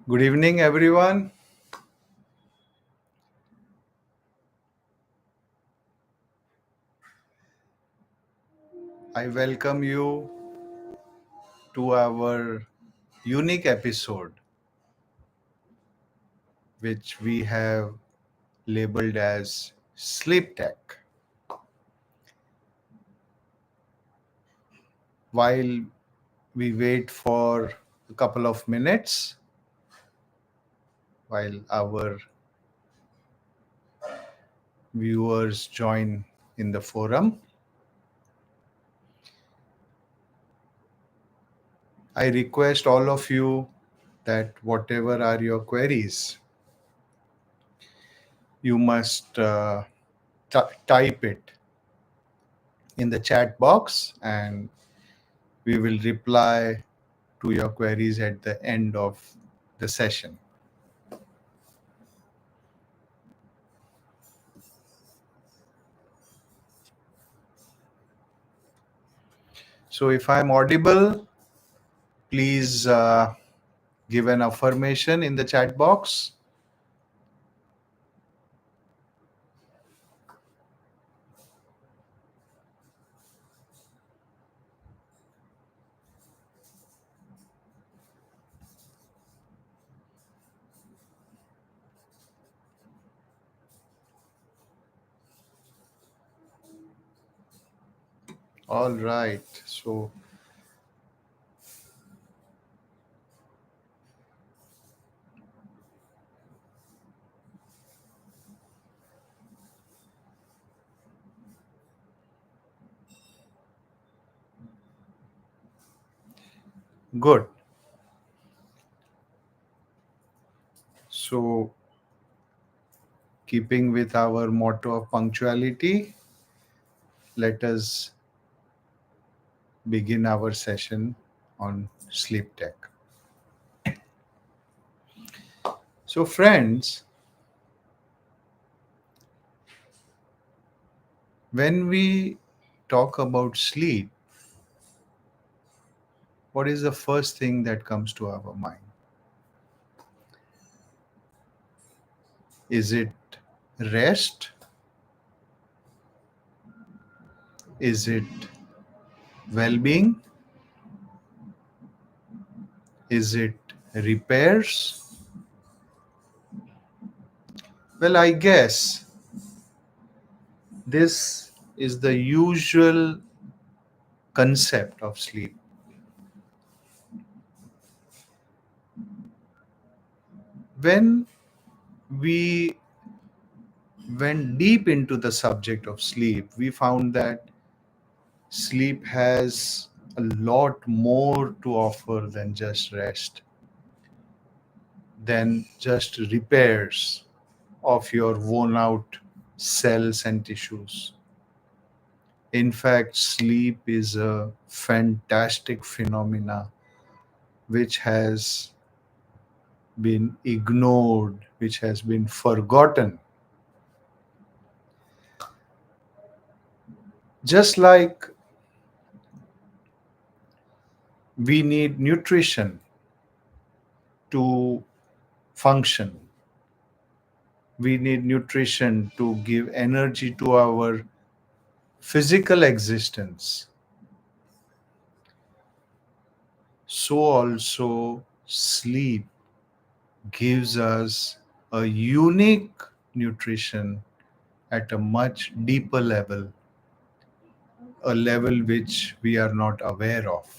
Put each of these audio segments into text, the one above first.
Good evening, everyone. I welcome you to our unique episode, which we have labeled as Sleep Tech. While we wait for a couple of minutes, while our viewers join in the forum, I request all of you that whatever are your queries, you must type it in the chat box and we will reply to your queries at the end of the session. So if I'm audible, please give an affirmation in the chat box. All right. So good. So keeping with our motto of punctuality, let us begin our session on sleep tech. So friends, when we talk about sleep, what is the first thing that comes to our mind? Is it rest? Is it well-being? Is it repairs? Well, I guess this is the usual concept of sleep. When we went deep into the subject of sleep, we found that sleep has a lot more to offer than just rest, than just repairs of your worn out cells and tissues. In fact, sleep is a fantastic phenomena which has been ignored, which has been forgotten. Just like we need nutrition to function, we need nutrition to give energy to our physical existence, so also sleep gives us a unique nutrition at a much deeper level, a level which we are not aware of.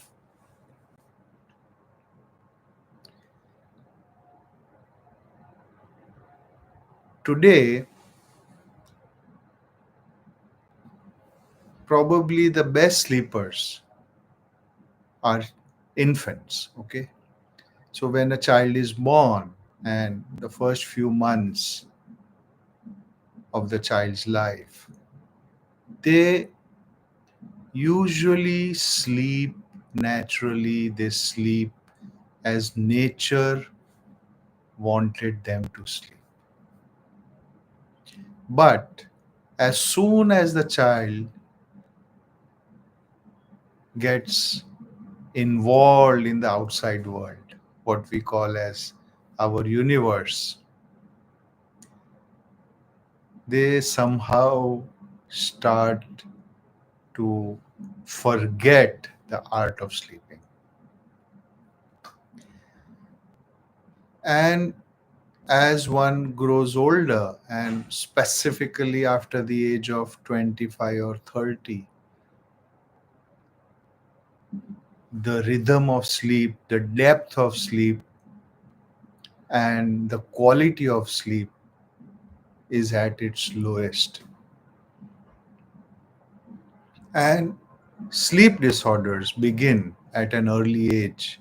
Today, probably the best sleepers are infants. Okay, so when a child is born and the first few months of the child's life, they usually sleep naturally, they sleep as nature wanted them to sleep. But as soon as the child gets involved in the outside world, what we call as our universe, they somehow start to forget the art of sleeping. And as one grows older, and specifically after the age of 25 or 30, the rhythm of sleep, the depth of sleep, and the quality of sleep is at its lowest. And sleep disorders begin at an early age.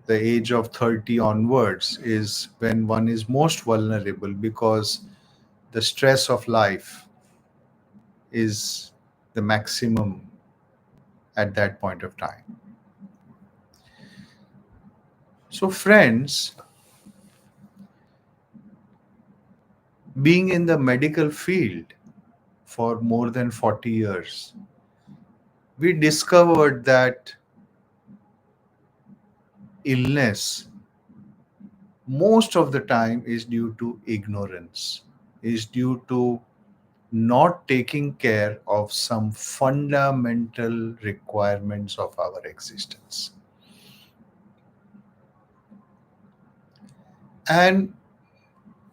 The age of 30 onwards is when one is most vulnerable because the stress of life is the maximum at that point of time. So, friends, being in the medical field for more than 40 years, we discovered that illness most of the time is due to ignorance, is due to not taking care of some fundamental requirements of our existence. And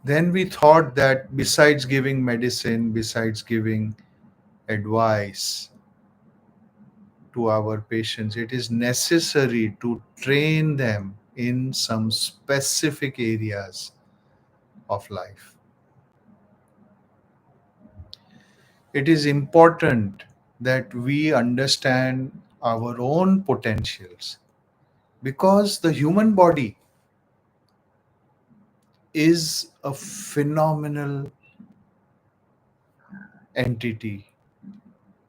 then we thought that besides giving medicine, besides giving advice to our patients, it is necessary to train them in some specific areas of life. It is important that we understand our own potentials because the human body is a phenomenal entity.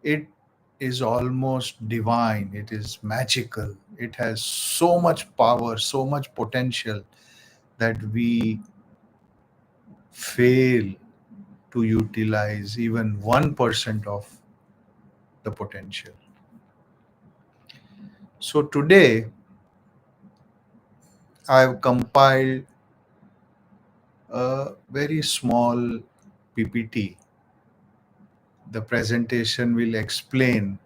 It is almost divine, it is magical, it has so much power, so much potential that we fail to utilize even 1% of the potential. So today I've compiled a very small PPT. The presentation will explain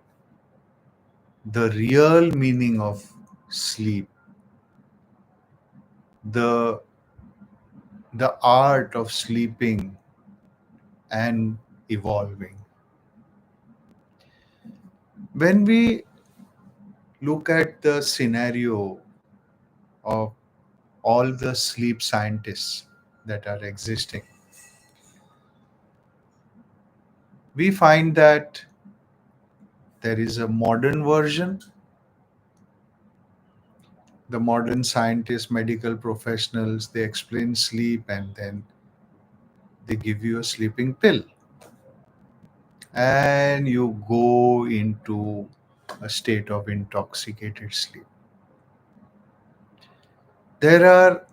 the real meaning of sleep, the the art of sleeping and evolving. When we look at the scenario of all the sleep scientists that are existing, we find that there is a modern version. The modern scientists, medical professionals, they explain sleep and then they give you a sleeping pill and you go into a state of intoxicated sleep. There are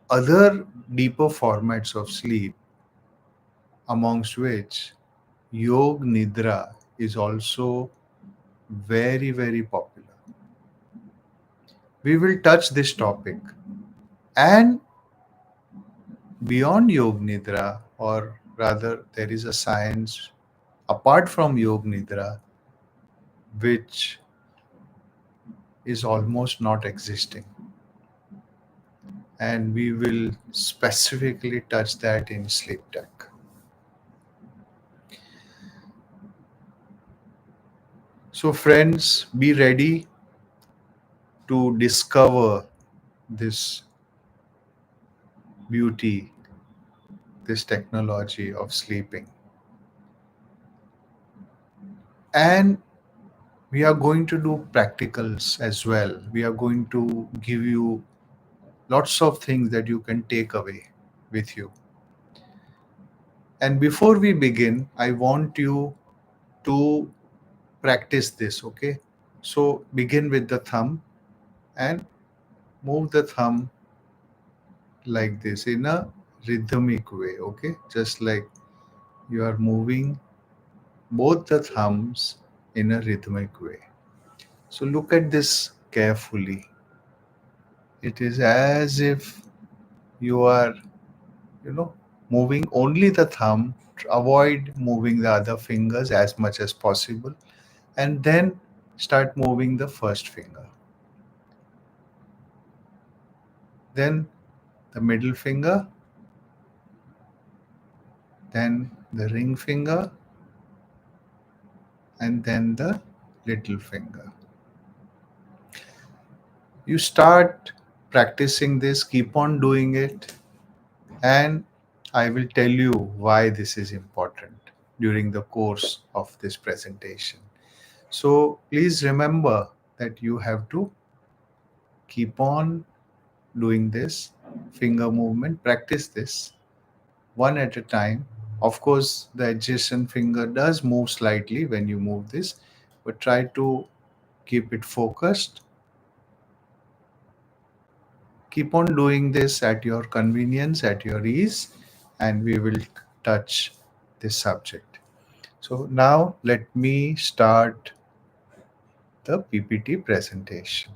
other deeper formats of sleep, amongst which Yog Nidra is also very, very popular. We will touch this topic. And beyond Yog Nidra, or rather, there is a science apart from Yog Nidra which is almost not existing. And we will specifically touch that in sleep tech. So, friends, be ready to discover this beauty, this technology of sleeping. And we are going to do practicals as well. We are going to give you lots of things that you can take away with you. And before we begin, I want you to practice this, okay? So begin with the thumb and move the thumb like this in a rhythmic way, okay? Just like you are moving both the thumbs in a rhythmic way. So look at this carefully. It is as if you are, you know, moving only the thumb, avoid moving the other fingers as much as possible, and then start moving the first finger. Then the middle finger, then the ring finger, and then the little finger. You start practicing this, keep on doing it, and I will tell you why this is important during the course of this presentation. So please remember that you have to keep on doing this finger movement, practice this one at a time. Of course, the adjacent finger does move slightly when you move this, but try to keep it focused. Keep on doing this at your convenience, at your ease, and we will touch this subject. So now let me start the PPT presentation.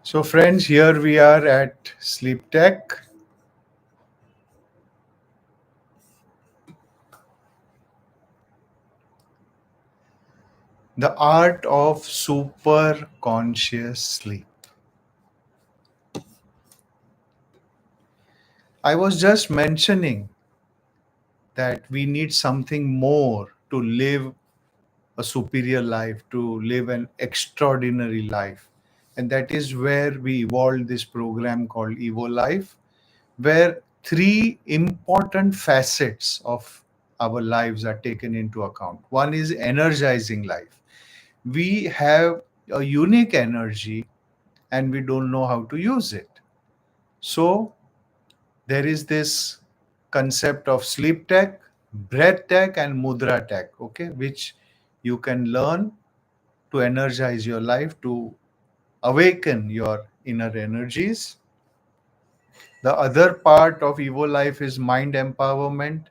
So friends, here we are at Sleep Tech. The art of super conscious sleep. I was just mentioning that we need something more to live a superior life, to live an extraordinary life. And that is where we evolved this program called Evo Life, where three important facets of our lives are taken into account. One is energizing life. We have a unique energy and we don't know how to use it. So there is this concept of sleep tech, breath tech, and mudra tech, okay, which you can learn to energize your life, to awaken your inner energies. The other part of Evo Life is mind empowerment.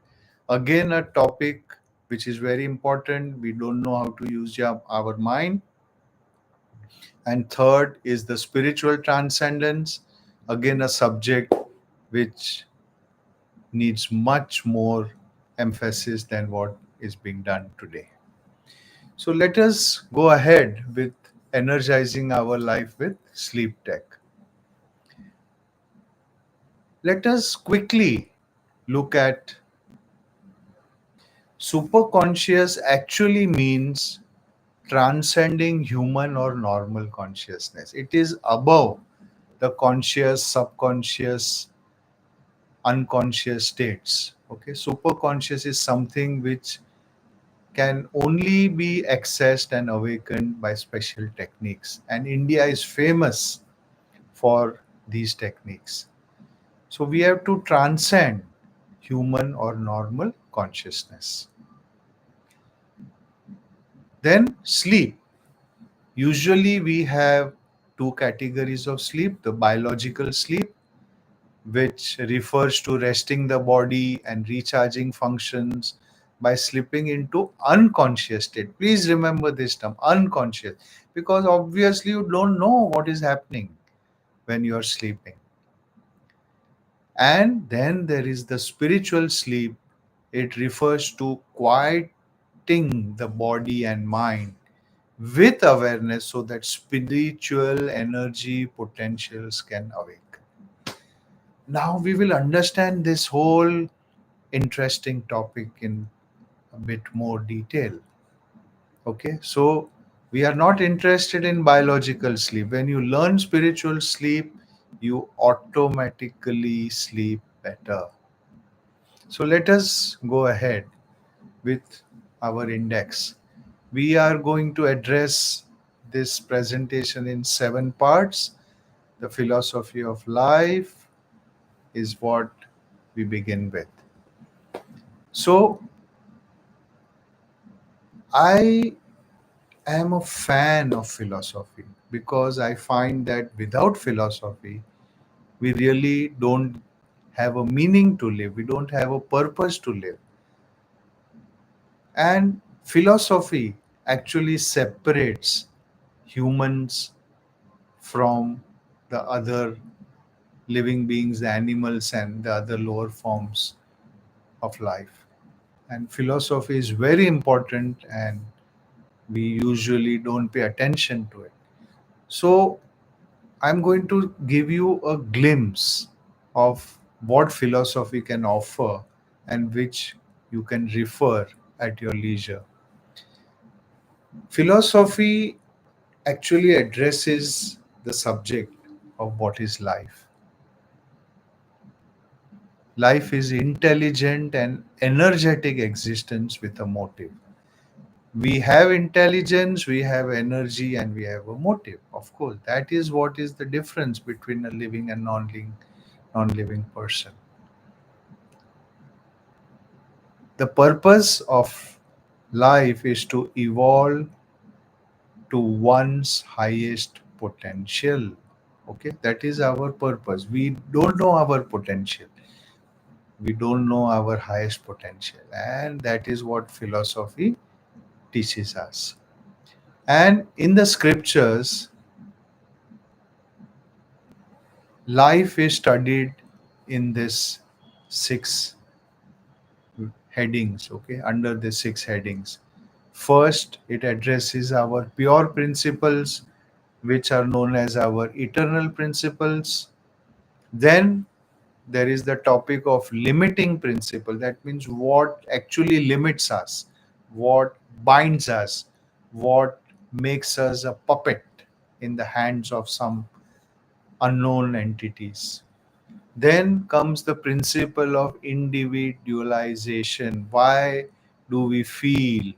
Again, a topic which is very important. We don't know how to use our mind. And third is the spiritual transcendence. Again, a subject which needs much more emphasis than what is being done today. So let us go ahead with energizing our life with sleep tech. Let us quickly look at superconscious actually means transcending human or normal consciousness. It is above the conscious, subconscious, unconscious states. Okay, superconscious is something which can only be accessed and awakened by special techniques, and India is famous for these techniques. So we have to transcend human or normal consciousness. Then sleep. Usually we have two categories of sleep: the biological sleep, which refers to resting the body and recharging functions by slipping into unconscious state. Please remember this term, unconscious, because obviously you don't know what is happening when you are sleeping. And then there is the spiritual sleep. It refers to quieting the body and mind with awareness so that spiritual energy potentials can awake. Now we will understand this whole interesting topic in a bit more detail. Okay, so we are not interested in biological sleep. When you learn spiritual sleep, you automatically sleep better. So let us go ahead with our index. We are going to address this presentation in 7 parts. The philosophy of life is what we begin with. So I am a fan of philosophy because I find that without philosophy, we really don't have a meaning to live, we don't have a purpose to live. And philosophy actually separates humans from the other living beings, the animals, and the other lower forms of life. And philosophy is very important, and we usually don't pay attention to it. So, I'm going to give you a glimpse of what philosophy can offer and which you can refer at your leisure. Philosophy actually addresses the subject of what is life. Life is intelligent and energetic existence with a motive. We have intelligence, we have energy, and we have a motive. Of course, that is what is the difference between a living and non-living person. The purpose of life is to evolve to one's highest potential. Okay, that is our purpose. We don't know our potential, we don't know our highest potential, and that is what philosophy teaches us. And in the scriptures, life is studied in this six headings, okay, under the six headings. First, it addresses our pure principles, which are known as our eternal principles. Then there is the topic of limiting principle. That means what actually limits us, what binds us, what makes us a puppet in the hands of some unknown entities. Then comes the principle of individualization. Why do we feel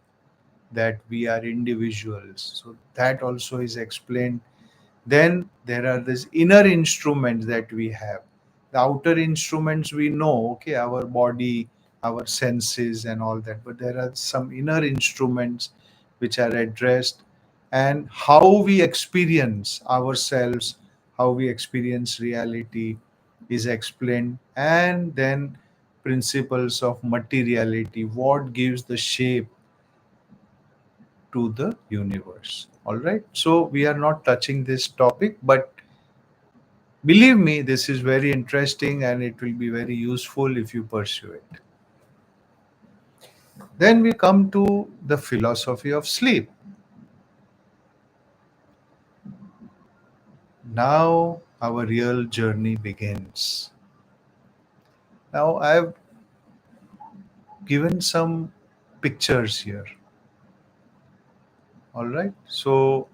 that we are individuals? So that also is explained. Then there are these inner instruments that we have. The outer instruments we know, okay, our body, our senses, and all that. But there are some inner instruments which are addressed, and how we experience ourselves, how we experience reality is explained. And then principles of materiality, what gives the shape to the universe. All right. So we are not touching this topic, but believe me, this is very interesting and it will be very useful if you pursue it. Then we come to the philosophy of sleep. Now our real journey begins. Now I have given some pictures here. All right. So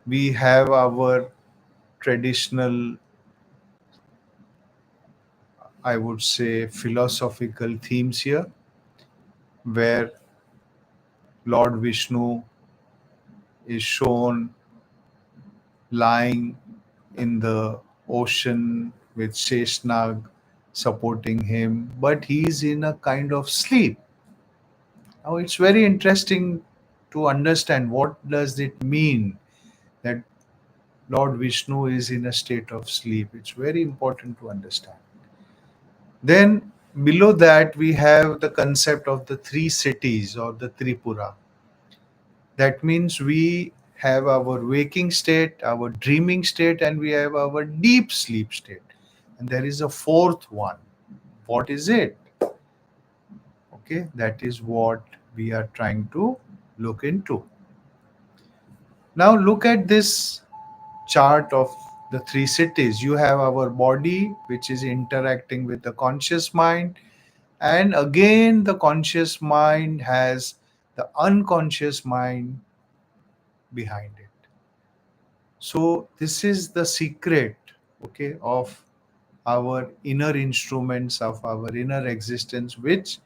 we have our traditional, I would say, philosophical themes here, where Lord Vishnu is shown lying in the ocean with Sheshnag supporting him, but he's in a kind of sleep. Now it's very interesting to understand what does it mean that Lord Vishnu is in a state of sleep. It's very important to understand. Then below that we have the concept of the three cities or the Tripura. That means we have our waking state, our dreaming state, and we have our deep sleep state. And there is a fourth one. What is it? Okay, that is what we are trying to look into. Now, look at this chart of the three cities. You have our body, which is interacting with the conscious mind, and again, the conscious mind has the unconscious mind behind it. So this is the secret, okay, of our inner instruments, of our inner existence, which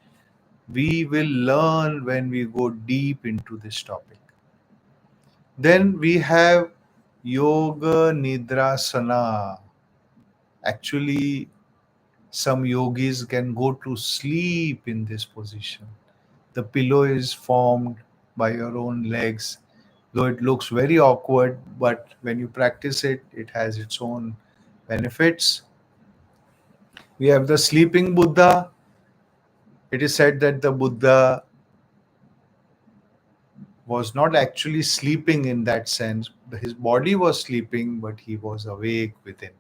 we will learn when we go deep into this topic. Then we have Yoga Nidrasana. Actually, Some yogis can go to sleep in this position. The pillow is formed by your own legs, though it looks very awkward, but when you practice it, it has its own benefits. We have the sleeping Buddha. It is said that the Buddha was not actually sleeping in that sense. His body was sleeping, but he was awake within.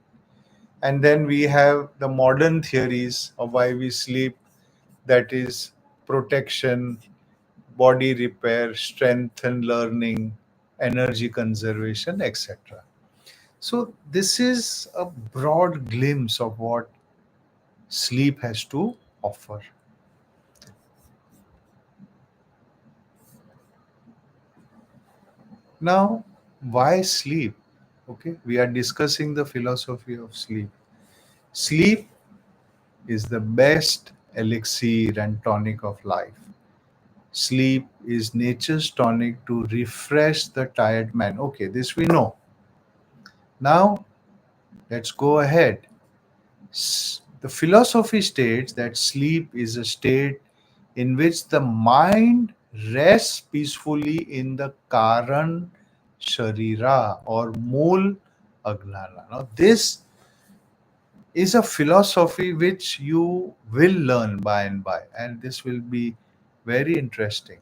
And then we have the modern theories of why we sleep, that is protection, body repair, strength and learning, energy conservation, etc. So, this is a broad glimpse of what sleep has to offer. Now, why sleep? Okay, we are discussing the philosophy of sleep. Sleep is the best elixir and tonic of life. Sleep is nature's tonic to refresh the tired man. Okay, this we know. Now, let's go ahead. The philosophy states that sleep is a state in which the mind rests peacefully in the Karan Sharira or Mool Agnana. Now, this is a philosophy which you will learn by and by, and this will be very interesting.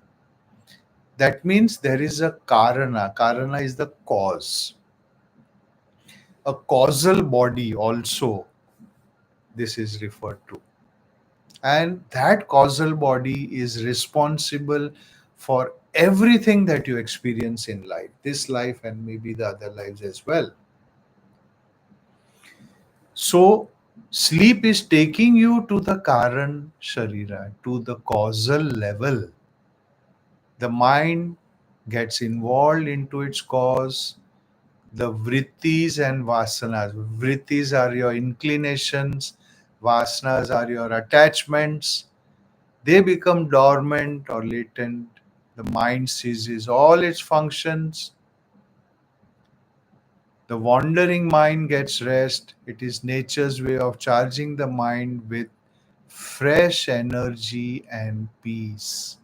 That means there is a Karana. Karana is the cause. A causal body also, this is referred to. And that causal body is responsible for everything that you experience in life, this life and maybe the other lives as well. So sleep is taking you to the Karan Sharira, to the causal level. The mind gets involved into its cause. The vrittis and vasanas. Vrittis are your inclinations, vasanas are your attachments. They become dormant or latent. The mind ceases all its functions. The wandering mind gets rest. It is nature's way of charging the mind with fresh energy and peace.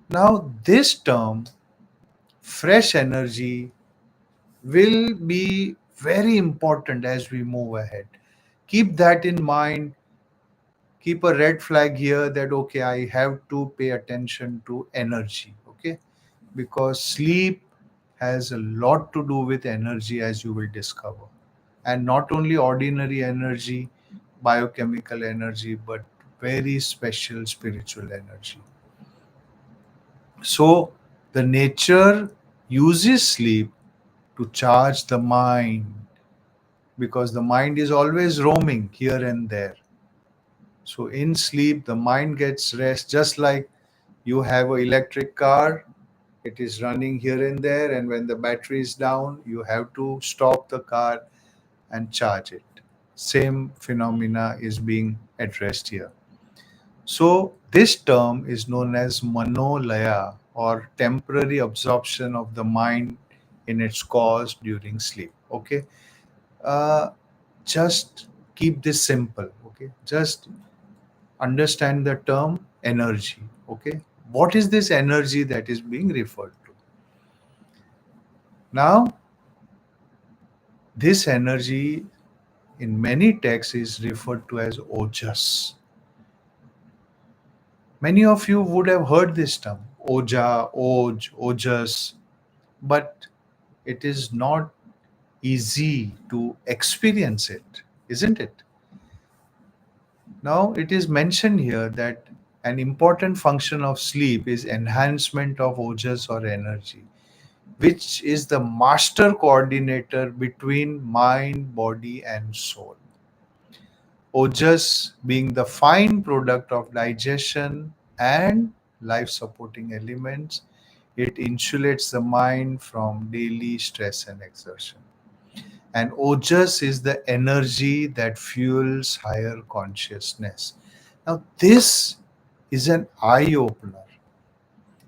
Now, this term, fresh energy, will be very important as we move ahead. Keep that in mind. Keep a red flag here that, okay, I have to pay attention to energy, okay? Because sleep has a lot to do with energy, as you will discover. And not only ordinary energy, biochemical energy, but very special spiritual energy. So, the nature uses sleep to charge the mind because the mind is always roaming here and there. So, in sleep, the mind gets rest, just like you have an electric car, it is running here and there, and when the battery is down, you have to stop the car and charge it. Same phenomena is being addressed here. So, this term is known as manolaya or temporary absorption of the mind in its cause during sleep. Okay, uh, just keep this simple. Okay, just understand the term energy. Okay, what is this energy that is being referred to? Now, this energy in many texts is referred to as ojas. Many of you would have heard this term, oja, oj, ojas, but it is not easy to experience it, isn't it? Now, it is mentioned here that an important function of sleep is enhancement of ojas or energy, which is the master coordinator between mind, body, and soul. Ojas being the fine product of digestion and life supporting elements, it insulates the mind from daily stress and exertion. And ojas is the energy that fuels higher consciousness. Now, this is an eye opener.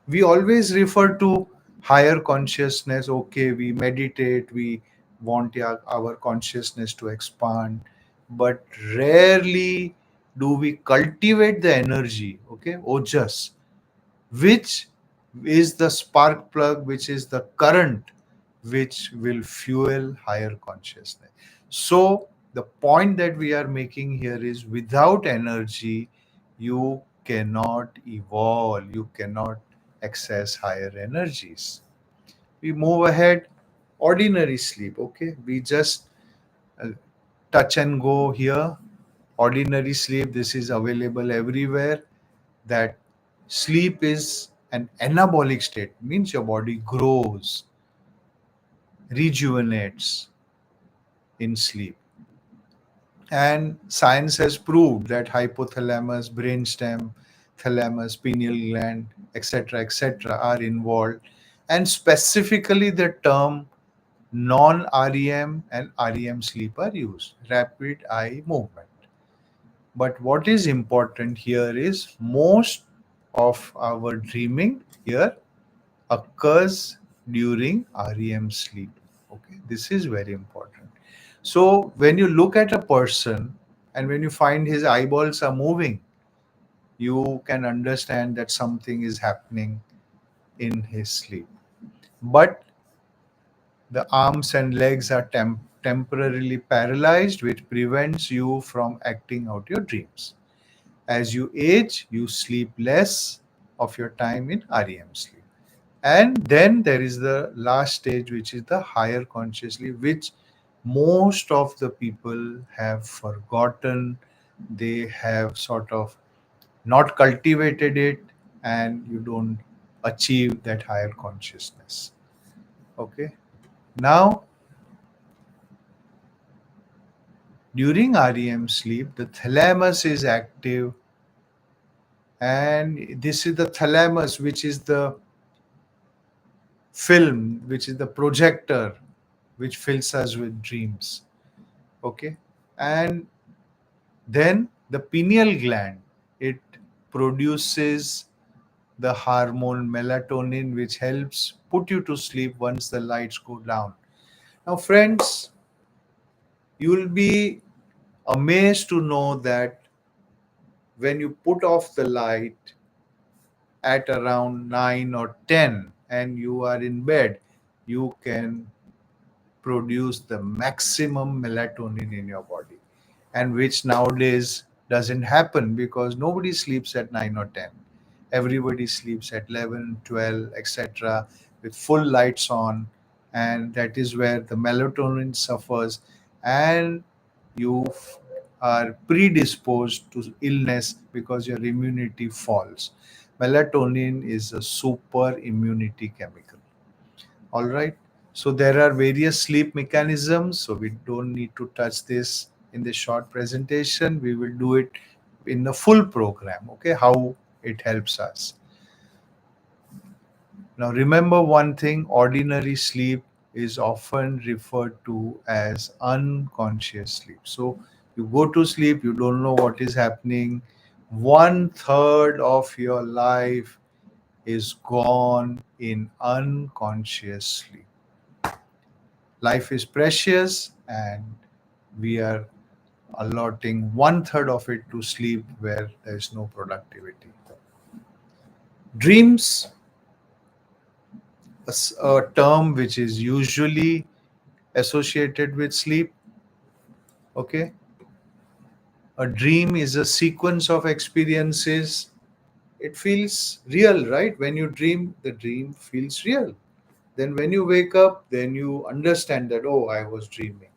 We always refer to higher consciousness. Okay, we meditate, we want our consciousness to expand, but rarely do we cultivate the energy, okay, ojas, which is the spark plug, which is the current which will fuel higher consciousness. So, the point that we are making here is without energy, you cannot evolve, you cannot access higher energies. We move ahead. Ordinary sleep, okay, we just uh, touch and go here. Ordinary sleep, this is available everywhere. That sleep is an anabolic state, means your body grows, rejuvenates in sleep. And science has proved that hypothalamus, brainstem, thalamus, pineal gland, etc., are involved. And specifically, the term non REM and REM sleep are used, rapid eye movement. But what is important here is most of our dreaming here occurs during REM sleep. Okay, this is very important. So when you look at a person and when you find his eyeballs are moving, you can understand that something is happening in his sleep. But the arms and legs are temporarily paralyzed, which prevents you from acting out your dreams. As you age, you sleep less of your time in REM sleep. And then there is the last stage, which is the higher consciously, which most of the people have forgotten. They have sort of not cultivated it, and you don't achieve that higher consciousness. Okay. Now, during REM sleep, the thalamus is active, and this is the thalamus, which is the film, which is the projector, which fills us with dreams. Okay. And then the pineal gland, it produces the hormone melatonin, which helps put you to sleep once the lights go down. Now, friends, you will be amazed to know that when you put off the light at around 9 or 10 and you are in bed, you can produce the maximum melatonin in your body, and which nowadays doesn't happen because nobody sleeps at 9 or 10. Everybody sleeps at 11, 12, etc., with full lights on, and that is where the melatonin suffers, and you are predisposed to illness because your immunity falls. Melatonin is a super immunity chemical. All right. So there are various sleep mechanisms. So we don't need to touch this in the short presentation. We will do it in the full program. Okay. How it helps us. Now remember one thing, ordinary sleep is often referred to as unconscious sleep. So you go to sleep, you don't know what is happening. One third of your life is gone in unconscious sleep. Life is precious, and we are allotting one third of it to sleep where there is no productivity. Dreams, a term which is usually associated with sleep. Okay, a dream is a sequence of experiences. It feels real, right? When you dream, the dream feels real. Then when you wake up, then you understand that, oh, I was dreaming.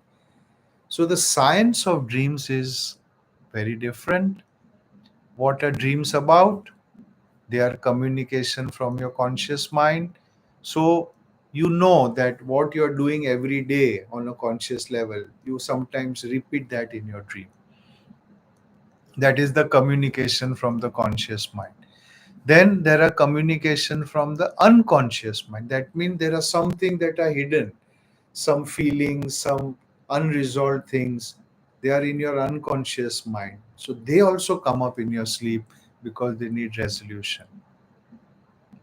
So the science of dreams is very different. What are dreams about? They are communication from your conscious mind. So you know that what you're doing every day on a conscious level, you sometimes repeat that in your dream. That is the communication from the conscious mind. Then there are communication from the unconscious mind. That means there are something that are hidden, some feelings, some unresolved things. They are in your unconscious mind. So they also come up in your sleep because they need resolution.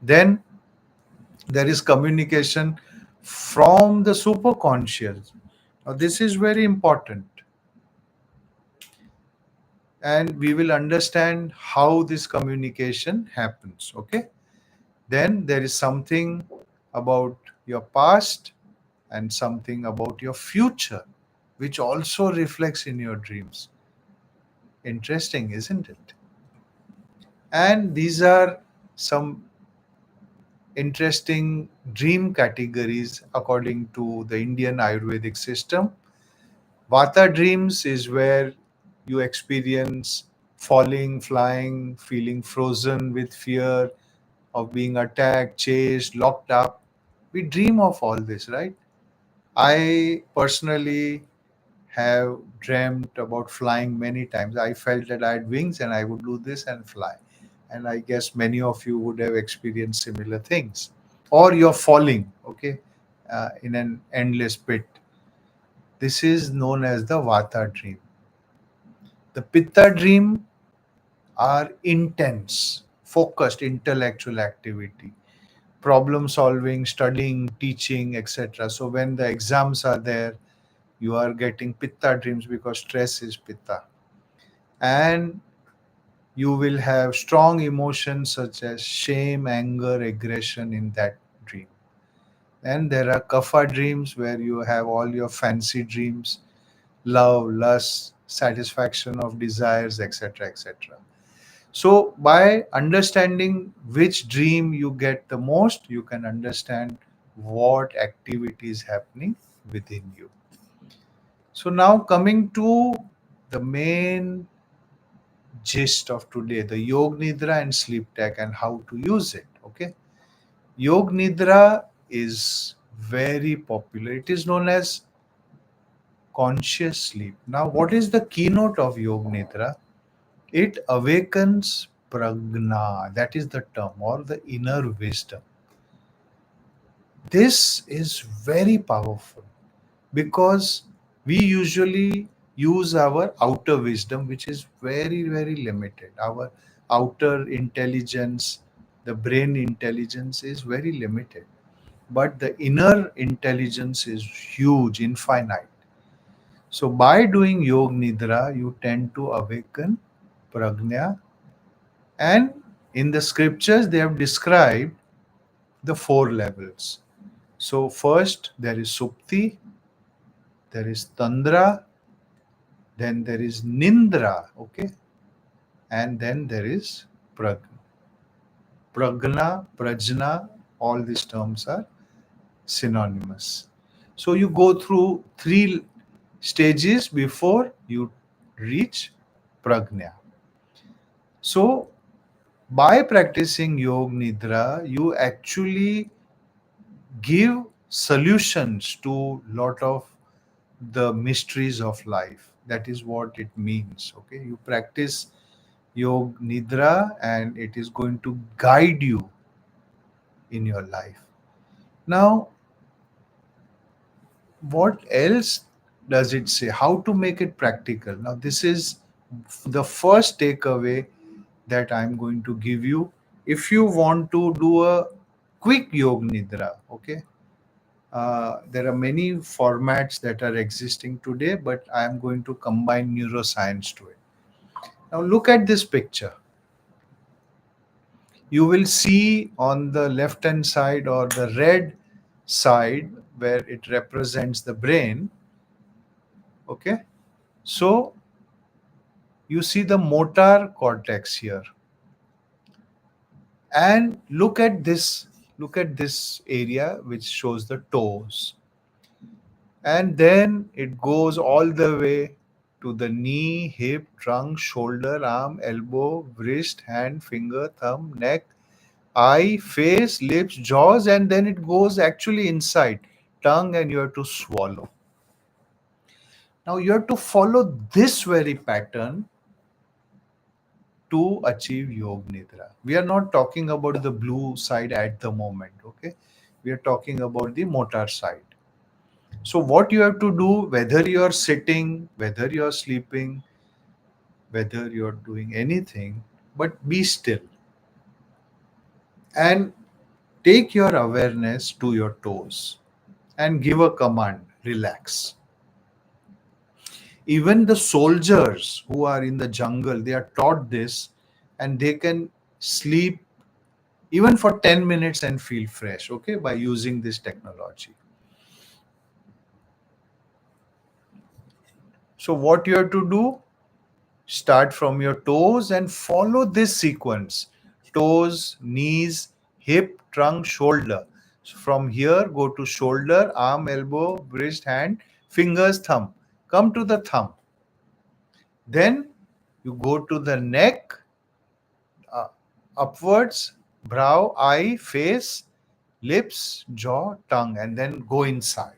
Then there is communication from the superconscious. Now, this is very important. and we will understand how this communication happens. Okay, then there is something about your past and something about your future, which also reflects in your dreams. Interesting, isn't it? And these are some interesting dream categories according to the Indian Ayurvedic system. Vata dreams is where you experience falling, flying, feeling frozen with fear of being attacked, chased, locked up. We dream of all this, right? I personally have dreamt about flying many times. I felt that I had wings and I would do this and fly. And I guess many of you would have experienced similar things. Or you're falling, okay, in an endless pit. This is known as the Vata dream. The Pitta dream are intense, focused intellectual activity, problem solving, studying, teaching, etc. So when the exams are there, you are getting Pitta dreams because stress is Pitta. And you will have strong emotions such as shame, anger, aggression in that dream. And there are Kapha dreams where you have all your fancy dreams, love, lust, satisfaction of desires, etc. etc. So, by understanding which dream you get the most, you can understand what activity is happening within you. So, now coming to the main gist of today, the Yog Nidra and sleep tech and how to use it. Okay, Yog Nidra is very popular. It is known as conscious sleep. Now, what is the keynote of Yog Nidra? It awakens prajna, that is the term, or the inner wisdom. This is very powerful because we usually use our outer wisdom, which is very, very limited. Our outer intelligence, the brain intelligence, is very limited. But the inner intelligence is huge, infinite. So, by doing Yog Nidra, you tend to awaken prajna. And in the scriptures, they have described the four levels. So, first there is Supti, there is Tandra, then there is Nindra, okay, and then there is Pragna. Pragna, Prajna, all these terms are synonymous. So, you go through three stages before you reach Pragna. So, by practicing Yog Nidra, you actually give solutions to lot of the mysteries of life. That is what it means. Okay, you practice Yog Nidra and it is going to guide you in your life. Now, what else does it say? How to make it practical? Now, this is the first takeaway that I'm going to give you. If you want to do a quick Yog Nidra, okay, there are many formats that are existing today, but I am going to combine neuroscience to it. Now, look at this picture. You will see on the left hand side or the red side where it represents the brain. Okay, so you see the motor cortex here, and look at this area which shows the toes, and then it goes all the way to the knee, hip, trunk, shoulder, arm, elbow, wrist, hand, finger, thumb, neck, eye, face, lips, jaws, and then it goes actually inside tongue, and you have to swallow. Now you have to follow this very pattern to achieve Yog Nidra. We are not talking about the blue side at the moment, okay? We are talking about the motor side. So, what you have to do, whether you are sitting, whether you are sleeping, whether you are doing anything, but be still and take your awareness to your toes and give a command, relax. Even the soldiers who are in the jungle, they are taught this, and they can sleep even for 10 minutes and feel fresh, okay, by using this technology. So what you have to do, start from your toes and follow this sequence: toes, knees, hip, trunk, shoulder. So from here, go to shoulder, arm, elbow, wrist, hand, fingers, thumb. Come to the thumb. Then you go to the neck, uh, upwards, brow, eye, face, lips, jaw, tongue, and then go inside.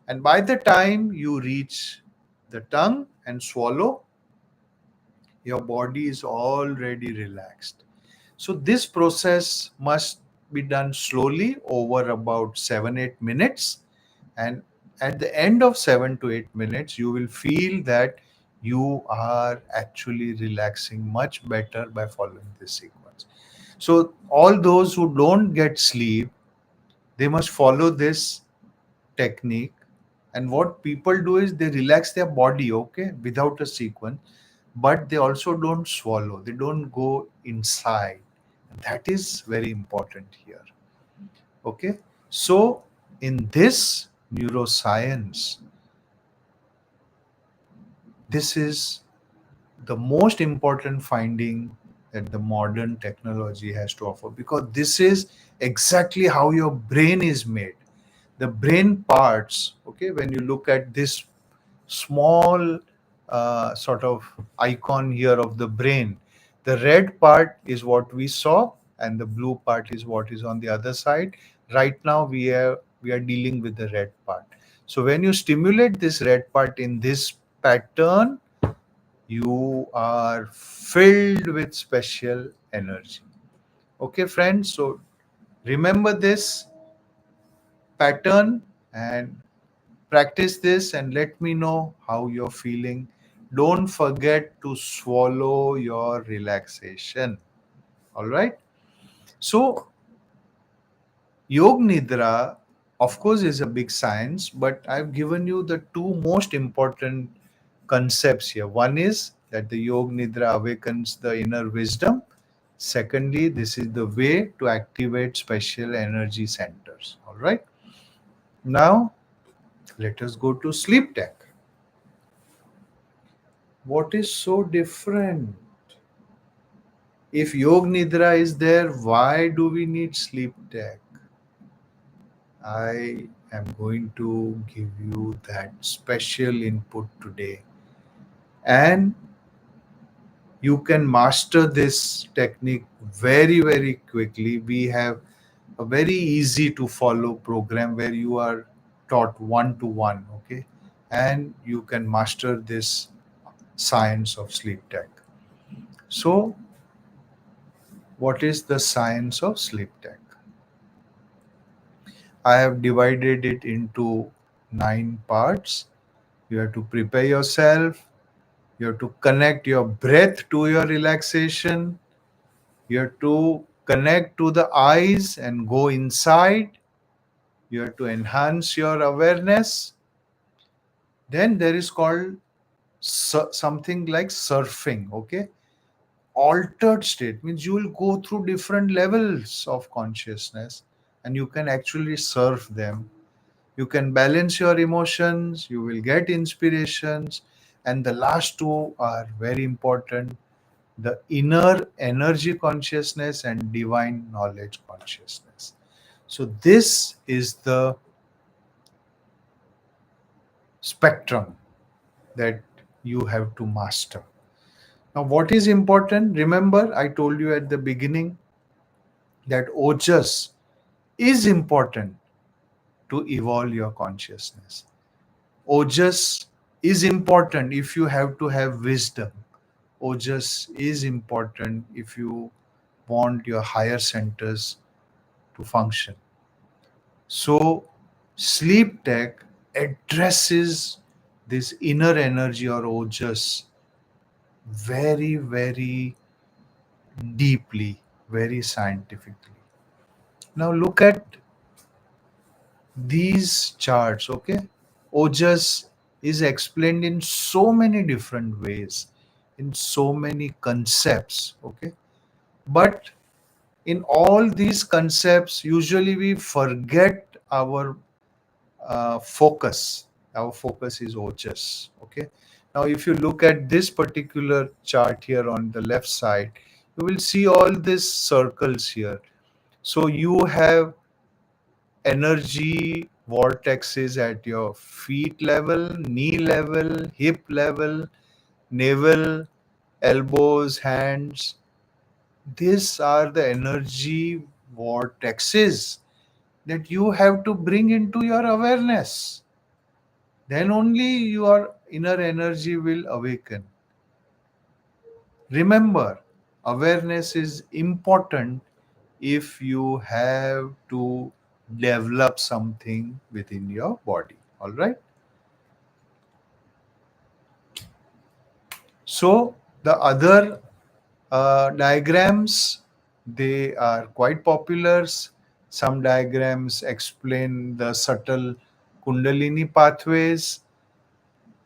And by the time you reach the tongue and swallow, your body is already relaxed. So this process must be done slowly over about 7-8 minutes. And at the end of 7 to 8 minutes, you will feel that you are actually relaxing much better by following this sequence. So all those who don't get sleep, they must follow this technique. And what people do is they relax their body, okay, without a sequence, but they also don't swallow, they don't go inside. That is very important here, okay. So in this neuroscience, this is the most important finding that the modern technology has to offer, because this is exactly how your brain is made. The brain parts, okay, when you look at this small sort of icon here of the brain, the red part is what we saw and the blue part is what is on the other side. Right now we are dealing with the red part. So when you stimulate this red part in this pattern, you are filled with special energy, okay friends. So remember this pattern and practice this and let me know how you're feeling. Don't forget to swallow your relaxation. All right. So, Yog Nidra, of course, is a big science, but I've given you the two most important concepts here. One is that the Yog Nidra awakens the inner wisdom. Secondly, this is the way to activate special energy centers. All right. Now, let us go to sleep tech. What is so different? If Yog Nidra is there, why do we need sleep tech? I am going to give you that special input today. And you can master this technique very, very quickly. We have a very easy to follow program where you are taught one to one, okay? And you can master this science of sleep tech. So, what is the science of sleep tech? I have divided it into 9 parts. You have to prepare yourself. You have to connect your breath to your relaxation. You have to connect to the eyes and go inside. You have to enhance your awareness. Then there is called something like surfing, okay? Altered state means you will go through different levels of consciousness and you can actually surf them. You can balance your emotions, you will get inspirations, and the last two are very important: the inner energy consciousness and divine knowledge consciousness. So, this is the spectrum that you have to master. Now, what is important? Remember, I told you at the beginning that ojas is important to evolve your consciousness. Ojas is important if you have to have wisdom. Ojas is important if you want your higher centers to function. So, sleep tech addresses this inner energy or ojas very, very deeply, very scientifically. Now, look at these charts, okay? Ojas is explained in so many different ways, in so many concepts. Okay, but in all these concepts, usually we forget our focus. Our focus is ojas. Okay, now if you look at this particular chart here on the left side, you will see all these circles here. So you have energy vortexes at your feet level, knee level, hip level, navel, elbows, hands. These are the energy vortexes that you have to bring into your awareness. Then only your inner energy will awaken. Remember, awareness is important if you have to develop something within your body. All right. So the other diagrams, they are quite popular. Some diagrams explain the subtle kundalini pathways.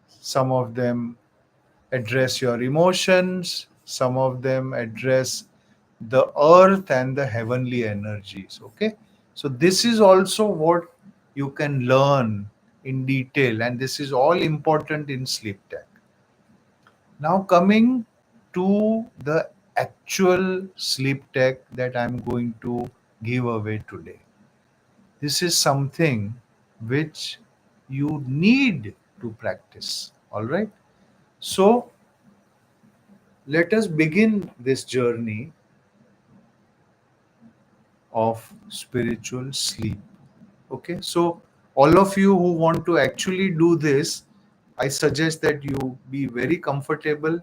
Some of them address your emotions. Some of them address the earth and the heavenly energies. Okay, so this is also what you can learn in detail, and this is all important in sleep tech. Now, coming to the actual sleep tech that I'm going to give away today. This is something which you need to practice. All right. So, let us begin this journey of spiritual sleep. Okay. So, all of you who want to actually do this, I suggest that you be very comfortable.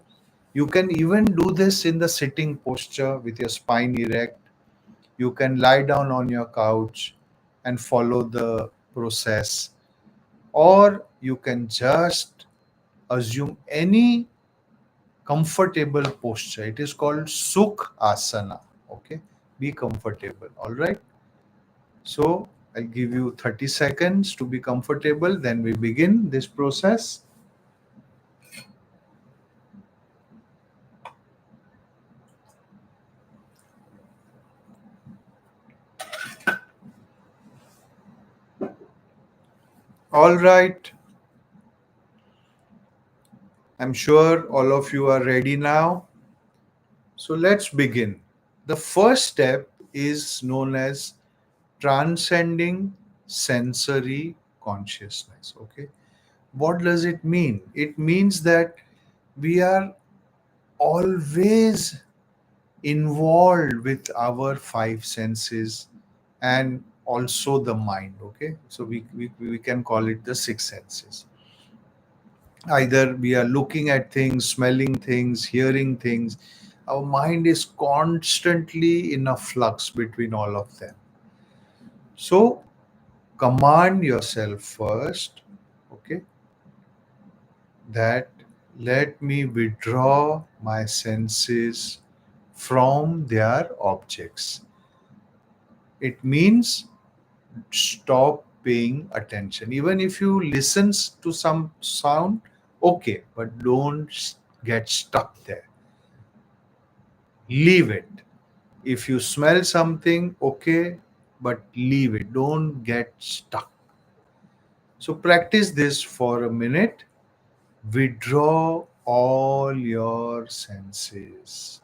You can even do this in the sitting posture with your spine erect. You can lie down on your couch and follow the process, or you can just assume any comfortable posture. It is called Sukh Asana. Okay, be comfortable. All right. So I'll give you 30 seconds to be comfortable. Then we begin this process. All right. I'm sure all of you are ready now. So let's begin. The first step is known as transcending sensory consciousness. Okay. What does it mean? It means that we are always involved with our five senses and also the mind. Okay. So we can call it the six senses. Either we are looking at things, smelling things, hearing things. Our mind is constantly in a flux between all of them. So command yourself first, okay, that let me withdraw my senses from their objects. It means stop paying attention. Even if you listen to some sound, okay, but don't get stuck there. Leave it. If you smell something, okay, but leave it. Don't get stuck. So practice this for a minute. Withdraw all your senses.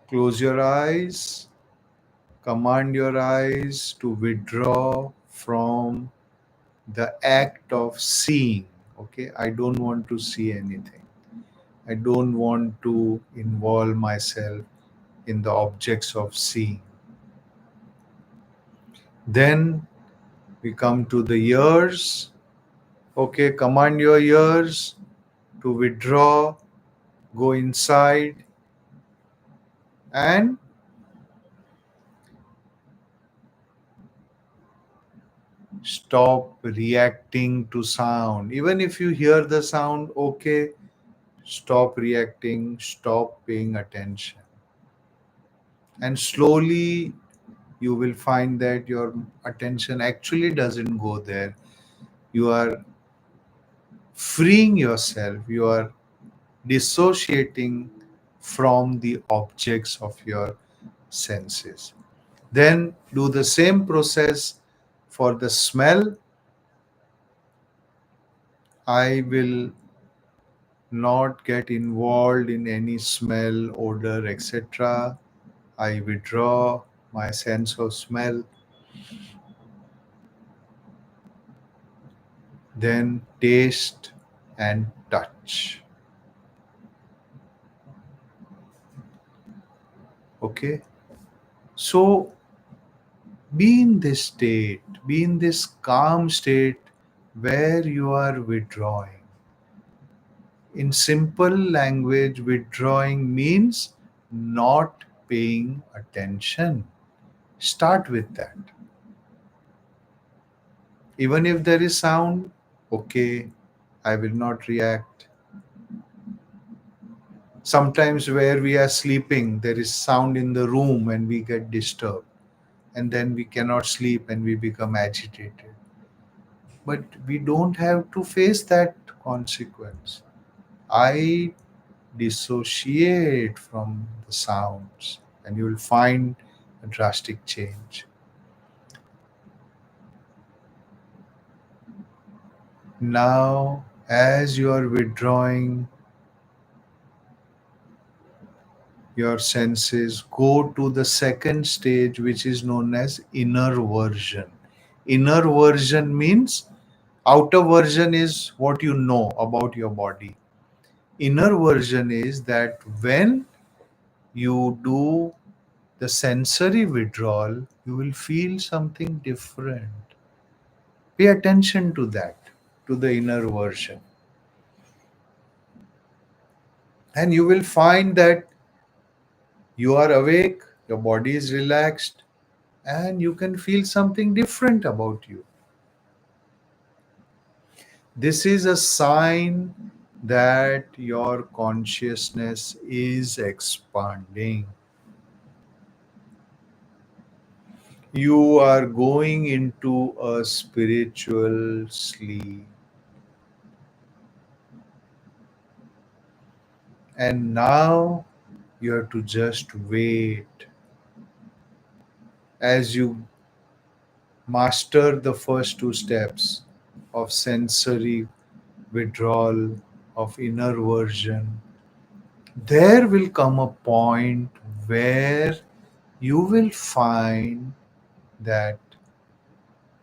Close your eyes. Command your eyes to withdraw from the act of seeing. Okay, I don't want to see anything. I don't want to involve myself in the objects of seeing. Then we come to the ears. Okay, command your ears to withdraw, go inside, and stop reacting to sound. Even if you hear the sound, okay, stop reacting, stop paying attention. And slowly you will find that your attention actually doesn't go there. You are freeing yourself, you are dissociating from the objects of your senses. Then do the same process for the smell. I will not get involved in any smell, odor, etc. I withdraw my sense of smell. Then taste and touch. Okay? So be in this state, be in this calm state where you are withdrawing. In simple language, withdrawing means not paying attention. Start with that. Even if there is sound, okay, I will not react. Sometimes, where we are sleeping, there is sound in the room and we get disturbed, and then we cannot sleep and we become agitated. But we don't have to face that consequence. I dissociate from the sounds, and you will find a drastic change. Now, as you are withdrawing your senses, go to the second stage, which is known as inner version. Inner version means outer version is what you know about your body. Inner version is that when you do the sensory withdrawal, you will feel something different. Pay attention to that, to the inner version. And you will find that you are awake, your body is relaxed, and you can feel something different about you. This is a sign that your consciousness is expanding. You are going into a spiritual sleep. And now you have to just wait as you master the first two steps of sensory withdrawal, of inner version. There will come a point where you will find that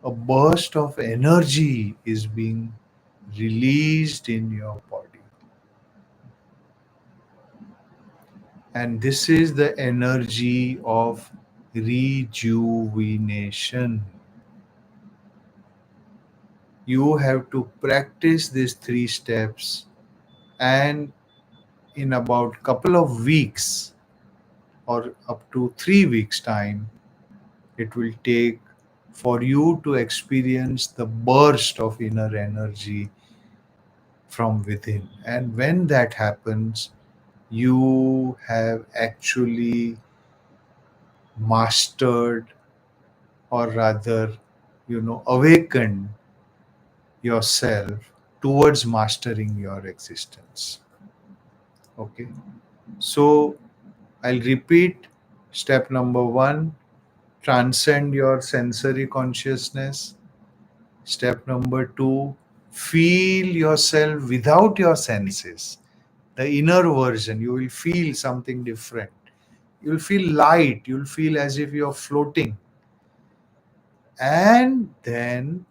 a burst of energy is being released in your body. And this is the energy of rejuvenation. You have to practice these three steps, and in about couple of weeks or up to 3 weeks time, it will take for you to experience the burst of inner energy from within. And when that happens, you have actually mastered, or rather, awakened yourself towards mastering your existence. Okay. So I'll repeat. Step number one, transcend your sensory consciousness. Step number two, feel yourself without your senses. The inner version, you will feel something different. You'll feel light, you'll feel as if you're floating. And then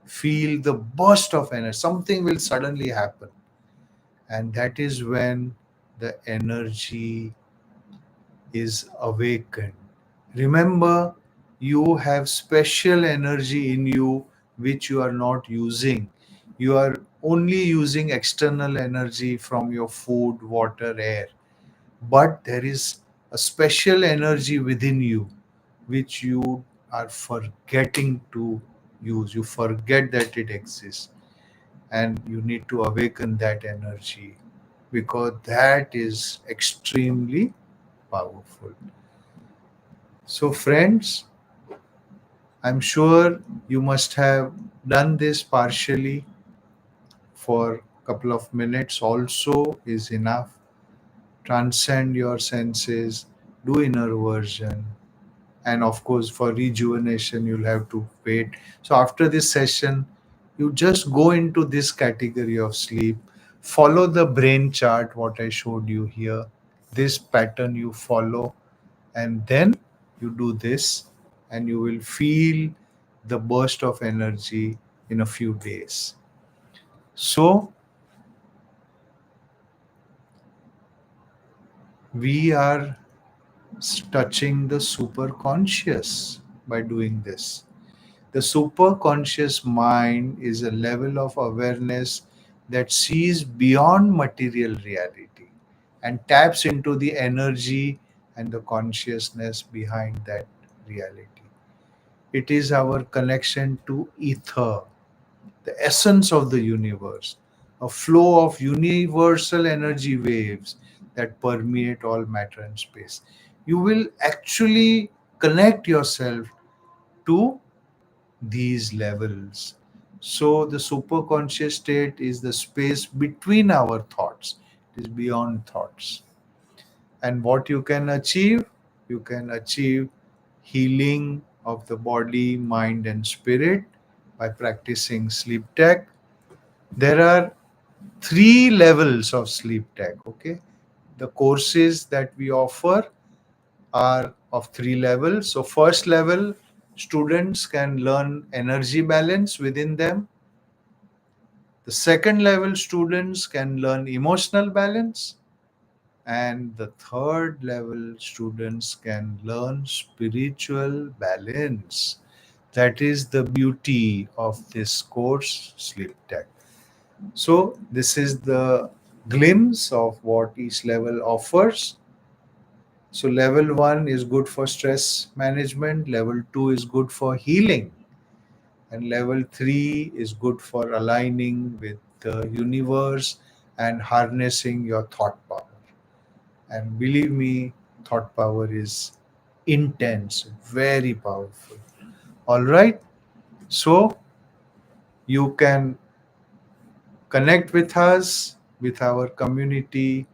feel the burst of energy. Something will suddenly happen. And that is when the energy is awakened. Remember, you have special energy in you which you are not using. You are only using external energy from your food, water, air. But there is a special energy within you which you are forgetting to use. You forget that it exists. And you need to awaken that energy, because that is extremely powerful. So, friends, I'm sure you must have done this partially. For a couple of minutes also is enough. Transcend your senses, do inner version, and of course for rejuvenation you'll have to wait. So after this session you just go into this category of sleep, follow the brain chart what I showed you here, this pattern you follow, and then you do this and you will feel the burst of energy in a few days. So we are touching the superconscious by doing this. The superconscious mind is a level of awareness that sees beyond material reality and taps into the energy and the consciousness behind that reality. It is our connection to ether, the essence of the universe, a flow of universal energy waves that permeate all matter and space. You will actually connect yourself to these levels. So, the superconscious state is the space between our thoughts, it is beyond thoughts. And what you can achieve healing of the body, mind, and spirit by practicing sleep tech. There are three levels of sleep tech. Okay, the courses that we offer are of three levels. So first level, students can learn energy balance within them. The second level, students can learn emotional balance. And the third level, students can learn spiritual balance. That is the beauty of this course, Sleep Tech. So this is the glimpse of what each level offers. So level 1 is good for stress management, level 2 is good for healing, and level 3 is good for aligning with the universe and harnessing your thought power. And believe me, thought power is intense, very powerful. All right. So you can connect with us, with our community.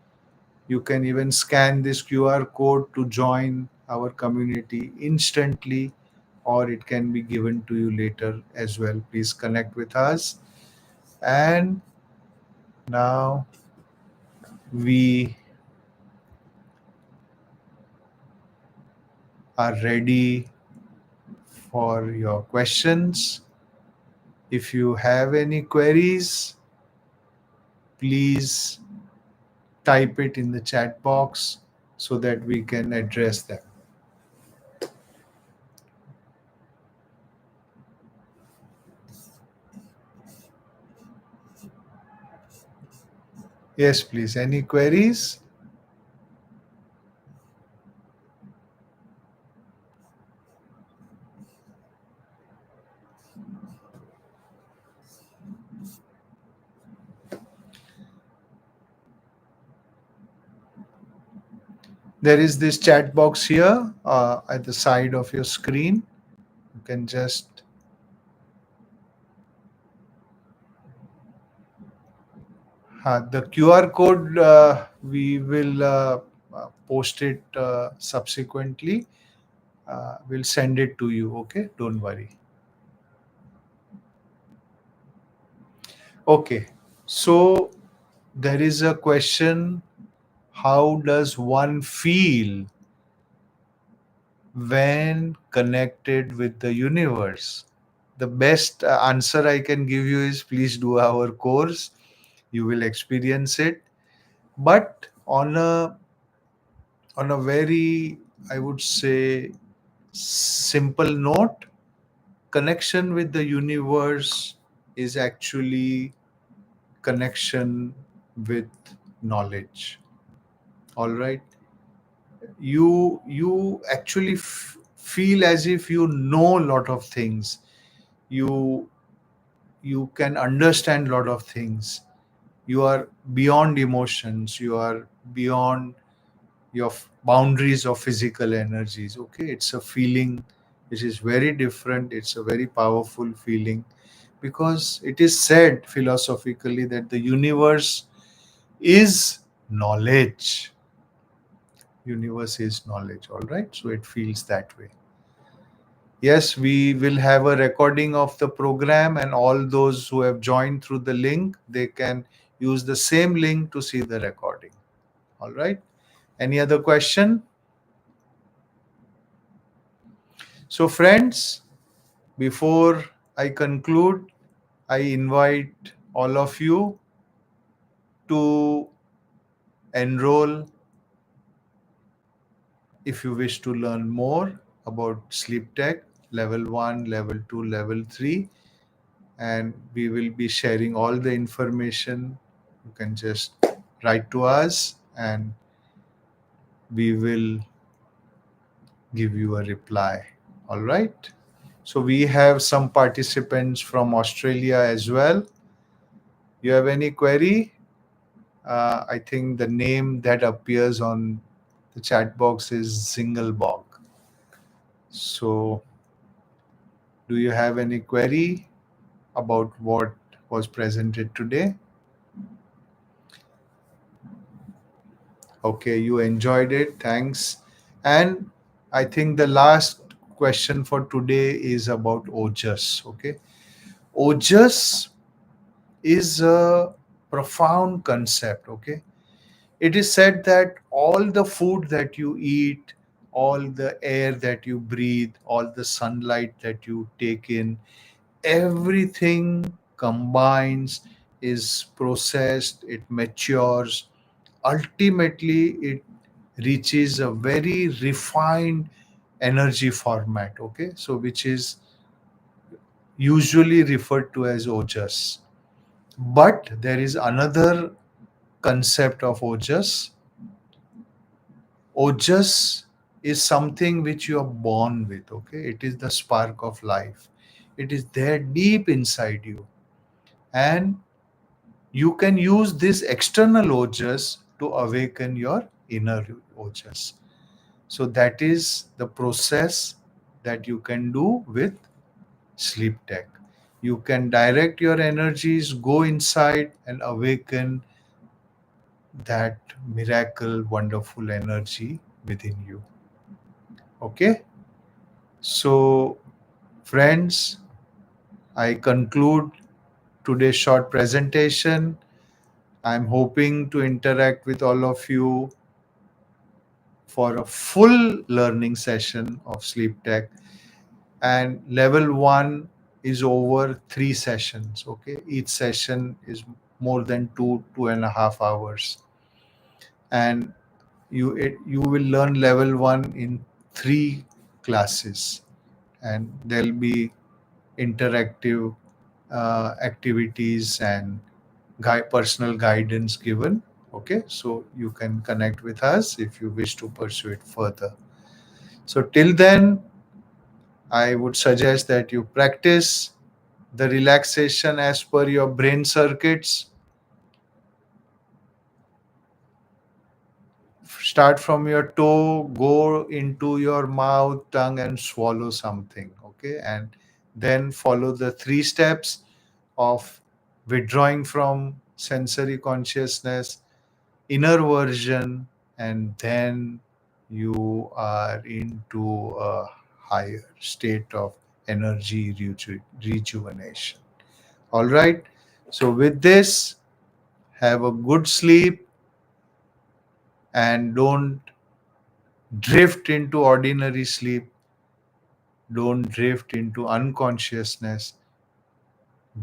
You can even scan this QR code to join our community instantly, or it can be given to you later as well. Please connect with us. And now we are ready for your questions. If you have any queries, please type it in the chat box so that we can address them. Yes, please. Any queries? There is this chat box here at the side of your screen. You can just the QR code, we will post it subsequently. We'll send it to you. Okay, don't worry. Okay, so there is a question: how does one feel when connected with the universe? The best answer I can give you is please do our course. You will experience it. But on a very, I would say, simple note, connection with the universe is actually connection with knowledge. All right, you actually feel as if you know a lot of things. You you can understand a lot of things. You are beyond emotions, you are beyond your boundaries of physical energies. Okay, it's a feeling which is very different. It's a very powerful feeling because it is said philosophically that the universe is knowledge. Universe is knowledge, all right? So it feels that way. Yes, we will have a recording of the program, and all those who have joined through the link, they can use the same link to see the recording. All right. Any other question? So, friends, before I conclude, I invite all of you to enroll if you wish to learn more about sleep tech level 1, level 2, level 3, and we will be sharing all the information. You can just write to us and we will give you a reply. All right. So we have some participants from Australia as well. You have any query? I think the name that appears on the chat box is Zingelbog. So, do you have any query about what was presented today? Okay, you enjoyed it. Thanks. And I think the last question for today is about OJAS. Okay. OJAS is a profound concept. Okay. It is said that all the food that you eat, all the air that you breathe, all the sunlight that you take in, everything combines, is processed, it matures. Ultimately, it reaches a very refined energy format, okay? So, which is usually referred to as OJAS. But there is another concept of OJAS. OJAS is something which you are born with, okay? It is the spark of life. It is there deep inside you. And you can use this external OJAS to awaken your inner OJAS. So that is the process that you can do with sleep tech. You can direct your energies, go inside and awaken that miracle, wonderful energy within you. Okay? So, friends, I conclude today's short presentation. I'm hoping to interact with all of you for a full learning session of sleep tech. And level 1 is over 3 sessions. Okay, each session is more than 2.5 hours, and you will learn level 1 in 3 classes, and there'll be interactive activities and personal guidance given. Okay, so you can connect with us if you wish to pursue it further. So till then, I would suggest that you practice the relaxation as per your brain circuits. Start from your toe, go into your mouth, tongue, and swallow something. Okay, and then follow the 3 steps of withdrawing from sensory consciousness, inner version, and then you are into a higher state of energy rejuvenation. All right. So, with this, have a good sleep and don't drift into ordinary sleep. Don't drift into unconsciousness.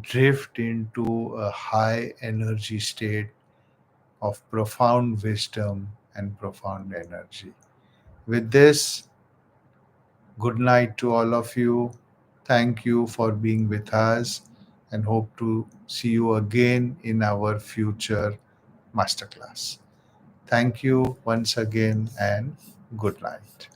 Drift into a high energy state of profound wisdom and profound energy. With this, good night to all of you. Thank you for being with us and hope to see you again in our future masterclass. Thank you once again and good night.